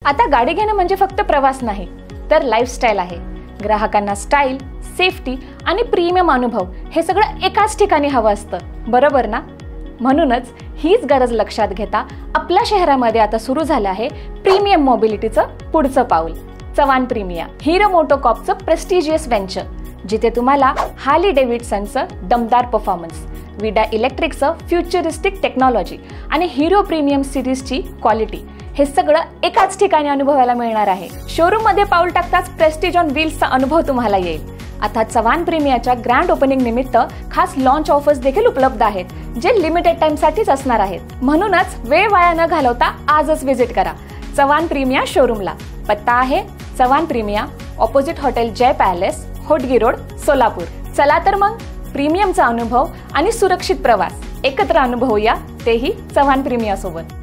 आता गाडी घेणं म्हणजे फक्त प्रवास नाही, तर लाईफस्टाईल आहे. ग्राहकांना स्टाईल, सेफ्टी आणि प्रीमियम अनुभव हे सगळं एकाच ठिकाणी हवं असतं, बरोबर ना? म्हणूनच हीच गरज लक्षात घेता आपल्या शहरामध्ये आता सुरू झालं आहे प्रीमियम मोबिलिटीचं पुढचं पाऊल, चव्हाण प्रीमिया, हिरो मोटोकॉर्पचं प्रेस्टिजियस वेंचर, जिथे तुम्हाला हार्ली डेव्हिडसनचं दमदार परफॉर्मन्स, विडा इलेक्ट्रिकचं फ्युचरिस्टिक टेक्नॉलॉजी आणि हिरो प्रीमियम सिरीजची क्वालिटी हे सगळं एकाच ठिकाणी अनुभवायला मिळणार आहे. शोरूम मध्ये पाऊल टाकताच प्रेस्टिज ऑन व्हील्सचा अनुभव तुम्हाला येईल. आता चव्हाण प्रीमियाच्या ग्रँड ओपनिंग निमित्त खास लॉन्च ऑफर्स देखील उपलब्ध आहेत, जे लिमिटेड टाइम साठीच असणार आहेत. म्हणूनच वेळ वाया न घालवता आजच व्हिजिट करा चव्हाण प्रीमिया शोरूमला. पत्ता आहे चव्हाण प्रीमिया, ऑपोजिट हॉटेल जय पॅलेस, होटगी रोड, सोलापूर. चला तर मग प्रीमियमचा अनुभव आणि सुरक्षित प्रवास एकत्र अनुभवूया, तेही चव्हाण प्रीमिया सोबत.